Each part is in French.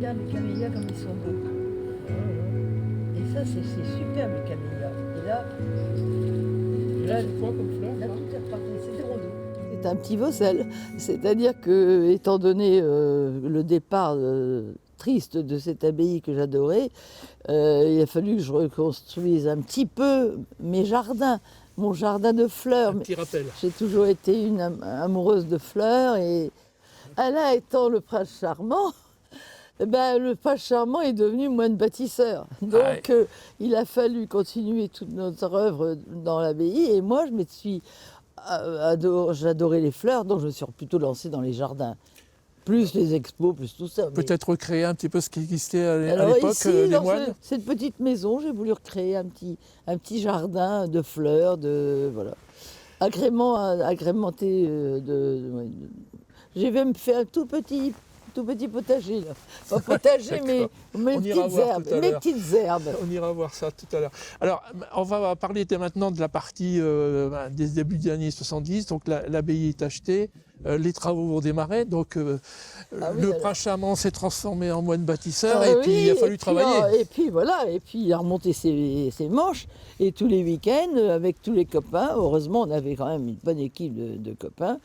Regarde les camélias comme ils sont beaux. Et ça, c'est superbe les camélias. Et là, C'est quoi comme fleur là, ça tout est reparti. C'est des rondins. C'est un petit Vaucel. C'est-à-dire que, étant donné le départ triste de cette abbaye que j'adorais, il a fallu que je reconstruise un petit peu mes jardins, mon jardin de fleurs. Un petit rappel. J'ai toujours été une amoureuse de fleurs et là étant le prince charmant, le prince charmant est devenu moine bâtisseur. Donc il a fallu continuer toute notre œuvre dans l'abbaye et moi je me suis j'adorais les fleurs, donc je me suis plutôt lancée dans les jardins. Plus les expos, plus tout ça. Peut-être recréer un petit peu ce qui existait à Alors l'époque ici, des dans moines. cette petite maison, j'ai voulu recréer un petit jardin de fleurs, voilà. Agrémenté j'ai même fait un tout petit potager, là. Pas potager, mais mes On ira petites voir herbes. tout à Mes l'heure. petites herbes. On ira voir ça tout à l'heure. Alors, on va parler dès maintenant de la partie des débuts des années 70. Donc, l'abbaye est achetée, les travaux vont démarrer. Donc, le prince charmant s'est transformé en moine bâtisseur et puis il a fallu travailler. Et puis voilà, et puis il a remonté ses manches. Et tous les week-ends, avec tous les copains, heureusement, on avait quand même une bonne équipe de copains.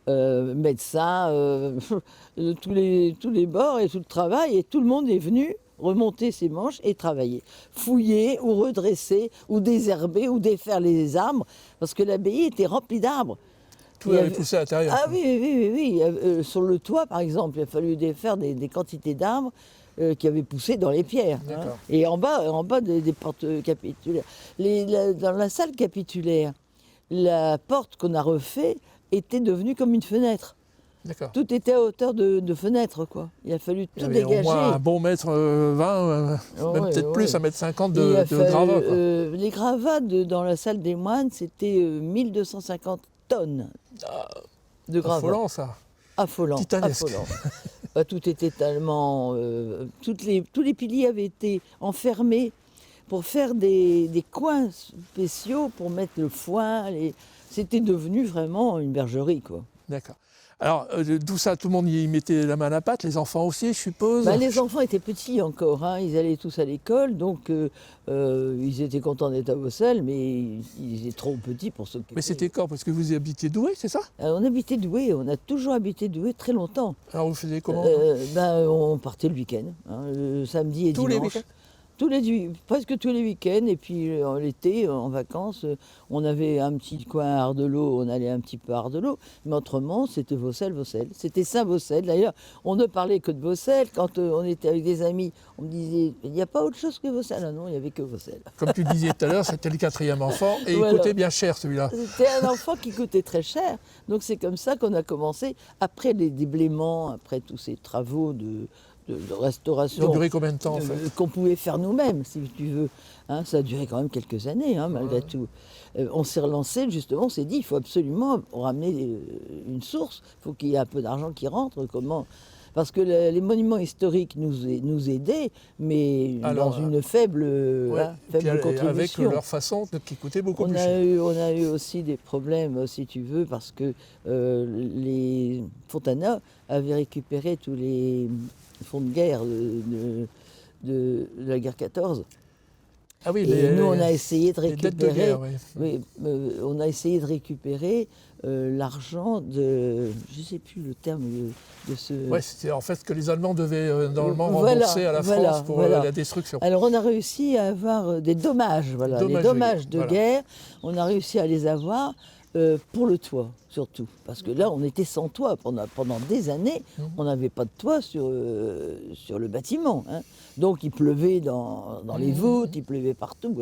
Médecins, tous les bords et tout le travail, et tout le monde est venu remonter ses manches et travailler. Fouiller ou redresser ou désherber ou défaire les arbres, parce que l'abbaye était remplie d'arbres. Tout avait poussé à l'intérieur. Ah oui. Sur le toit, par exemple, il a fallu défaire des quantités d'arbres qui avaient poussé dans les pierres. Et en bas des portes capitulaires. Dans la salle capitulaire, la porte qu'on a refait était devenue comme une fenêtre. Tout était à hauteur de fenêtre, quoi. Il a fallu tout dégager. Il y avait au moins un bon mètre 20, même peut-être plus, 1,50 m de gravats. Les gravats dans la salle des moines, c'était 1250 tonnes de gravats. Affolant, ça. Affolant. Titanesque. Tout était tellement... tous les piliers avaient été enfermés pour faire des coins spéciaux pour mettre le foin. C'était devenu vraiment une bergerie, quoi. D'accord. Alors, d'où ça, tout le monde y mettait la main à la pâte, les enfants aussi, je suppose? Les enfants étaient petits encore, hein. Ils allaient tous à l'école, donc ils étaient contents d'être à Vaucel, mais ils étaient trop petits pour s'occuper. Mais c'était quand? Parce que vous habitiez Douai, c'est ça? On habitait Douai, on a toujours habité Douai très longtemps. Alors vous faisiez comment? On partait le week-end, hein, le samedi et tous dimanche. Les week-ends? Presque tous les week-ends, et puis l'été, en vacances, on avait un petit coin à Ardelot, on allait un petit peu à Ardelot, mais autrement, c'était Vaucel. C'était Saint-Vaucel. D'ailleurs, on ne parlait que de Vaucel. Quand on était avec des amis, on me disait, il n'y a pas autre chose que Vaucel. Ah non, il n'y avait que Vaucel. Comme tu disais tout à l'heure, c'était le 4e enfant, et Voilà. il coûtait bien cher, celui-là. C'était un enfant qui coûtait très cher. Donc c'est comme ça qu'on a commencé, après les déblaiements, après tous ces travaux de restauration. Ça a duré combien de temps, en fait? Qu'on pouvait faire nous-mêmes, si tu veux. Hein, ça a duré quand même quelques années, hein, malgré tout. On s'est relancé, justement, on s'est dit, il faut absolument ramener une source, il faut qu'il y ait un peu d'argent qui rentre. Comment? Parce que les monuments historiques nous aidaient, mais dans une faible contribution. Avec leur façon qui coûtait beaucoup plus cher. On a eu aussi des problèmes, si tu veux, parce que les Fontana avaient récupéré tous les fonds de guerre de la guerre 14. Ah oui, nous, on a essayé de récupérer, dettes de guerre, on a essayé de récupérer l'argent de, je ne sais plus le terme de ce... Oui, c'était en fait ce que les Allemands devaient normalement rembourser à la France pour la destruction. Alors on a réussi à avoir des dommages, des dommages de guerre, on a réussi à les avoir pour le toit surtout, parce que là on était sans toit pendant des années, on n'avait pas de toit sur le bâtiment, hein. Donc il pleuvait dans les voûtes, il pleuvait partout.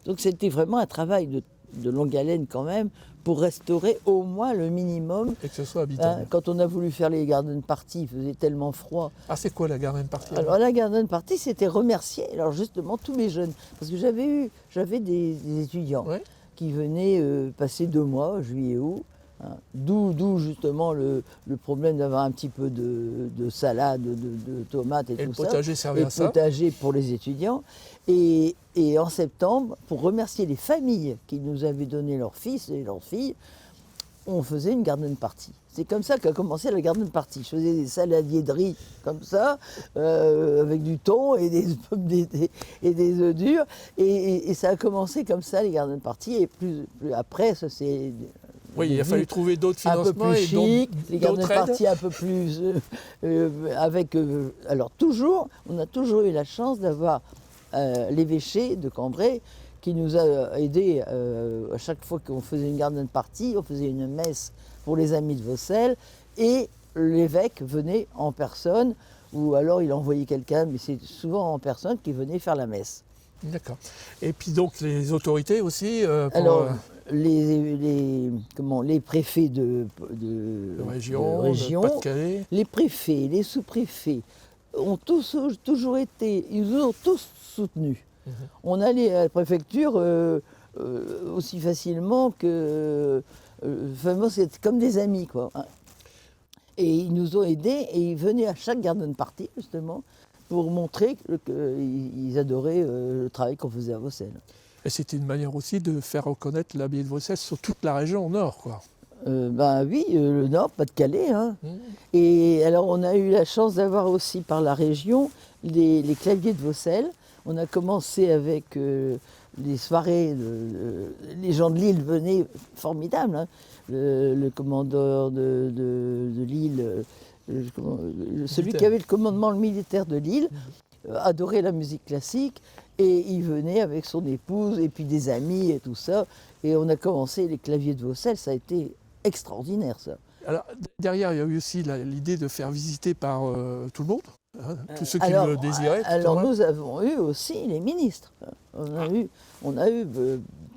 Donc c'était vraiment un travail de longue haleine quand même pour restaurer au moins le minimum. Et que ce soit habitable. Quand on a voulu faire les garden parties, il faisait tellement froid. Ah, c'est quoi la garden party? Alors la garden party, c'était remercier alors justement tous mes jeunes, parce que j'avais des étudiants qui venaient passer 2 mois, juillet, août. Hein. D'où justement le problème d'avoir un petit peu de salade, de tomates et tout ça. Et le potager servait à ça. Et le potager pour les étudiants. Et en septembre, pour remercier les familles qui nous avaient donné leurs fils et leurs filles, on faisait une garden party. C'est comme ça qu'a commencé la garden party. Je faisais des saladiers de riz comme ça, avec du thon et des œufs durs. Et ça a commencé comme ça, les garden party. Et plus après, ça c'est... Oui, il a fallu trouver d'autres financements. Un peu plus chic, les garden party un peu plus... alors toujours, on a toujours eu la chance d'avoir l'évêché de Cambrai qui nous a aidés à chaque fois qu'on faisait une garden party, on faisait une messe pour les amis de Vaucelles et l'évêque venait en personne ou alors il envoyait quelqu'un, mais c'est souvent en personne qui venait faire la messe. D'accord. Et puis donc les autorités aussi Alors, les préfets de région, Pas-de-Calais. Les préfets, les sous-préfets ont toujours été, ils nous ont tous soutenus. On allait à la préfecture aussi facilement que... vraiment, c'était comme des amis, quoi. Et ils nous ont aidés et ils venaient à chaque garden party, justement, pour montrer qu'ils adoraient le travail qu'on faisait à Vaucelles. Et c'était une manière aussi de faire reconnaître l'abbaye de Vaucelles sur toute la région nord, quoi. Oui, le Nord, Pas-de-Calais. Hein. Et alors, on a eu la chance d'avoir aussi par la région les claviers de Vaucelles. On a commencé avec les soirées, les gens de Lille venaient, formidables. Hein. Le commandeur de Lille, celui qui avait le commandement militaire de Lille, adorait la musique classique. Et il venait avec son épouse et puis des amis et tout ça. Et on a commencé les claviers de Vaucelles, ça a été extraordinaire ça. Alors derrière, il y a eu aussi l'idée de faire visiter par tout le monde, hein, tous ceux qui le désiraient. Alors nous avons eu aussi les ministres. On a eu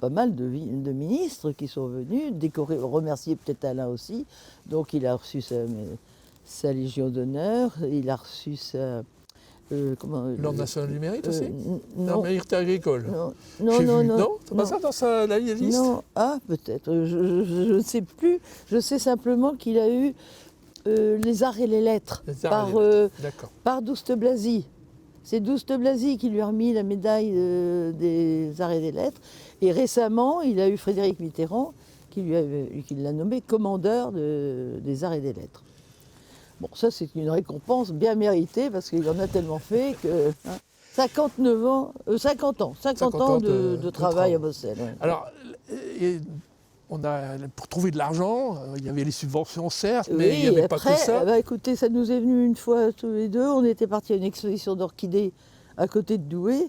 pas mal de ministres qui sont venus, décorer, remercier peut-être Alain aussi. Donc il a reçu sa Légion d'honneur, il a reçu sa... L'Ordre national du mérite aussi. Non, mérite agricole. Non, c'est pas ça dans la liste. Non, peut-être. Je ne sais plus. Je sais simplement qu'il a eu les arts et les lettres par Douste Blazy. C'est Douste Blazy qui lui a remis la médaille des arts et des lettres. Et récemment, il a eu Frédéric Mitterrand qui l'a nommé commandeur des arts et des lettres. Bon, ça, c'est une récompense bien méritée parce qu'il en a tellement fait que... 50 ans de travail à Vaucelles. Ouais. Alors, pour trouver de l'argent, il y avait les subventions, certes, mais il n'y avait pas que ça. Écoutez, ça nous est venu une fois tous les deux. On était partis à une exposition d'orchidées à côté de Douai.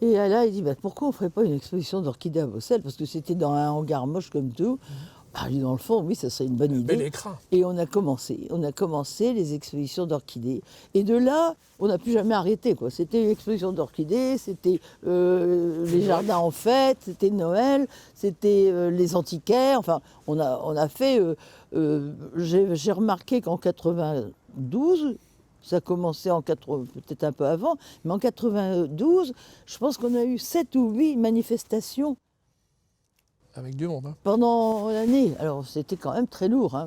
Et là, il dit, pourquoi on ne ferait pas une exposition d'orchidées à Vaucelles? Parce que c'était dans un hangar moche comme tout. Dans le fond, oui, ça serait une bonne idée. Bel écran. Et on a commencé les expositions d'orchidées. Et de là, on n'a plus jamais arrêté, quoi. C'était l'exposition d'orchidées, c'était les jardins en fête, c'était Noël, c'était les antiquaires. Enfin, on a fait... j'ai remarqué qu'en 92... Ça a commencé peut-être un peu avant, mais en 92, je pense qu'on a eu 7 ou 8 manifestations. Avec du monde. Hein. Pendant l'année. Alors c'était quand même très lourd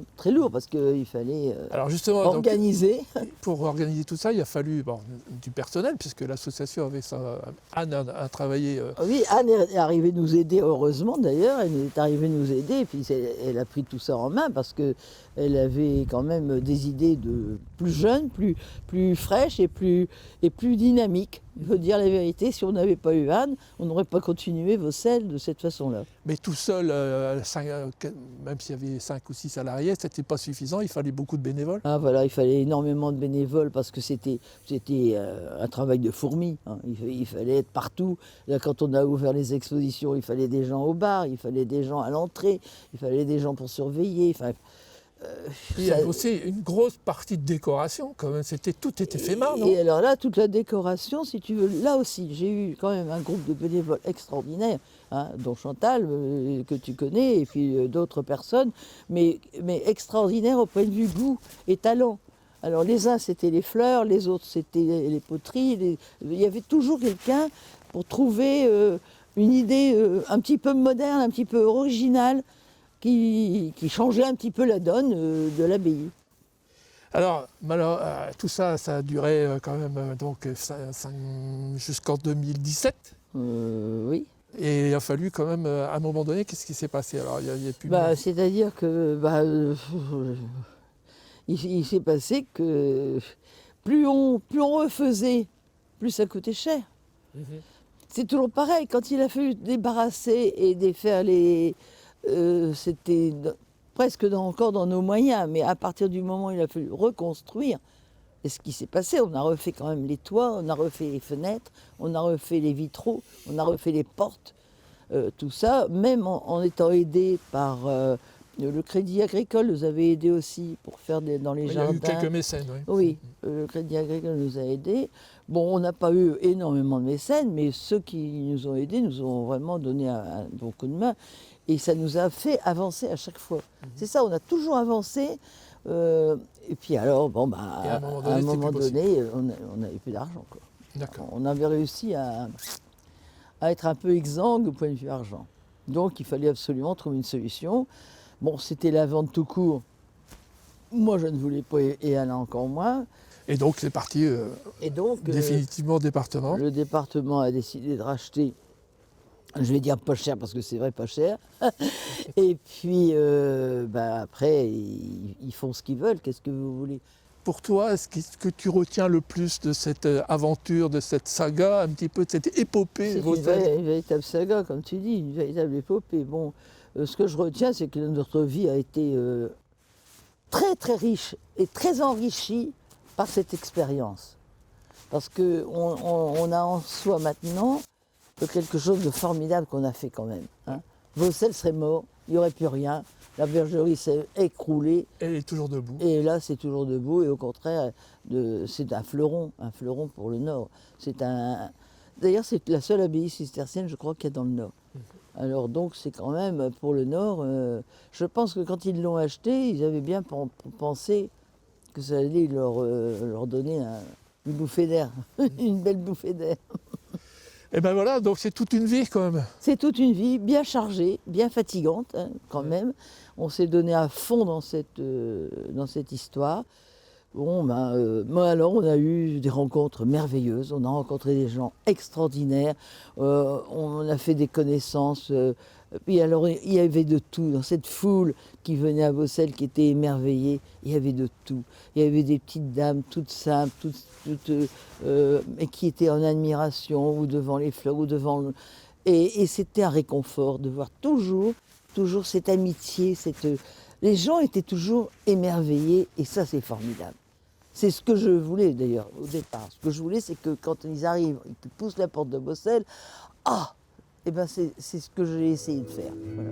parce qu'il fallait organiser. Donc, pour organiser tout ça, il a fallu du personnel, puisque l'association avait ça. Anne a travaillé. Oui, Anne est arrivée nous aider, heureusement d'ailleurs, elle est arrivée nous aider, et puis elle a pris tout ça en main parce qu'elle avait quand même des idées de plus jeunes, plus fraîches et plus dynamiques. Il faut dire la vérité, si on n'avait pas eu Anne, on n'aurait pas continué Vaucelles de cette façon-là. Mais tout seul, même s'il y avait 5 ou 6 salariés, ce n'était pas suffisant, il fallait beaucoup de bénévoles. Il fallait énormément de bénévoles parce que c'était un travail de fourmi. Hein. Il fallait être partout. Là, quand on a ouvert les expositions, il fallait des gens au bar, il fallait des gens à l'entrée, il fallait des gens pour surveiller. Il y avait aussi une grosse partie de décoration, quand même. Tout était fait main, non ? Et alors là, toute la décoration, si tu veux, là aussi, j'ai eu quand même un groupe de bénévoles extraordinaires, hein, dont Chantal, que tu connais, et puis d'autres personnes, mais extraordinaires au point de vue goût et talent. Alors les uns, c'était les fleurs, les autres, c'était les poteries. Il y avait toujours quelqu'un pour trouver une idée un petit peu moderne, un petit peu originale, qui changeait un petit peu la donne de l'abbaye. Alors, tout ça, ça a duré quand même jusqu'en 2017. Oui. Et il a fallu quand même, à un moment donné, qu'est-ce qui s'est passé? Alors, il y a plus C'est-à-dire que il s'est passé que plus on refaisait, plus ça coûtait cher. Mhm. C'est toujours pareil, quand il a fallu débarrasser et défaire c'était presque encore dans nos moyens, mais à partir du moment où il a fallu reconstruire, et ce qui s'est passé, on a refait quand même les toits, on a refait les fenêtres, on a refait les vitraux, on a refait les portes, tout ça, même en étant aidé par le Crédit Agricole, nous avait aidé aussi pour faire dans les jardins. Il y a eu quelques mécènes, oui. Oui, le Crédit Agricole nous a aidés. Bon, on n'a pas eu énormément de mécènes, mais ceux qui nous ont aidés nous ont vraiment donné un bon coup de main. Et ça nous a fait avancer à chaque fois. C'est ça, on a toujours avancé. Et puis alors, Et à un moment donné, on n'avait plus d'argent, quoi. D'accord. On avait réussi à être un peu exsangue au point de vue argent. Donc il fallait absolument trouver une solution. Bon, c'était la vente tout court. Moi, je ne voulais pas, et Alain encore moins. Et donc, c'est parti Et donc, définitivement au département. le département a décidé de racheter, je vais dire pas cher parce que c'est vrai pas cher. Et puis après, ils font ce qu'ils veulent, qu'est-ce que vous voulez. Pour toi, ce que tu retiens le plus de cette aventure, de cette saga, un petit peu de cette épopée C'est une véritable saga, comme tu dis, une véritable épopée. Bon, ce que je retiens, c'est que notre vie a été très très riche et très enrichie par cette expérience. Parce qu'on a en soi maintenant quelque chose de formidable qu'on a fait quand même. Hein. Vaucelles serait mort, il n'y aurait plus rien, la bergerie s'est écroulée. Elle est toujours debout. Et là, c'est toujours debout, et au contraire, c'est un fleuron pour le Nord. D'ailleurs, c'est la seule abbaye cistercienne, je crois, qu'il y a dans le Nord. Alors donc, c'est quand même, pour le Nord, je pense que quand ils l'ont acheté, ils avaient bien pensé que ça allait leur donner une bouffée d'air, une belle bouffée d'air. Et ben voilà, donc c'est toute une vie quand même. C'est toute une vie bien chargée, bien fatigante quand même. On s'est donné à fond dans cette histoire. Bon, alors on a eu des rencontres merveilleuses, on a rencontré des gens extraordinaires, on a fait des connaissances. Puis alors il y avait de tout, dans cette foule qui venait à Vaucelles, qui était émerveillée, il y avait de tout. Il y avait des petites dames toutes simples, mais qui étaient en admiration, ou devant les fleurs, ou devant... Et c'était un réconfort de voir toujours cette amitié, les gens étaient toujours émerveillés, et ça c'est formidable. C'est ce que je voulais d'ailleurs au départ. Ce que je voulais, c'est que quand ils arrivent, qu'ils poussent la porte de Vaucelles, c'est ce que j'ai essayé de faire. Voilà.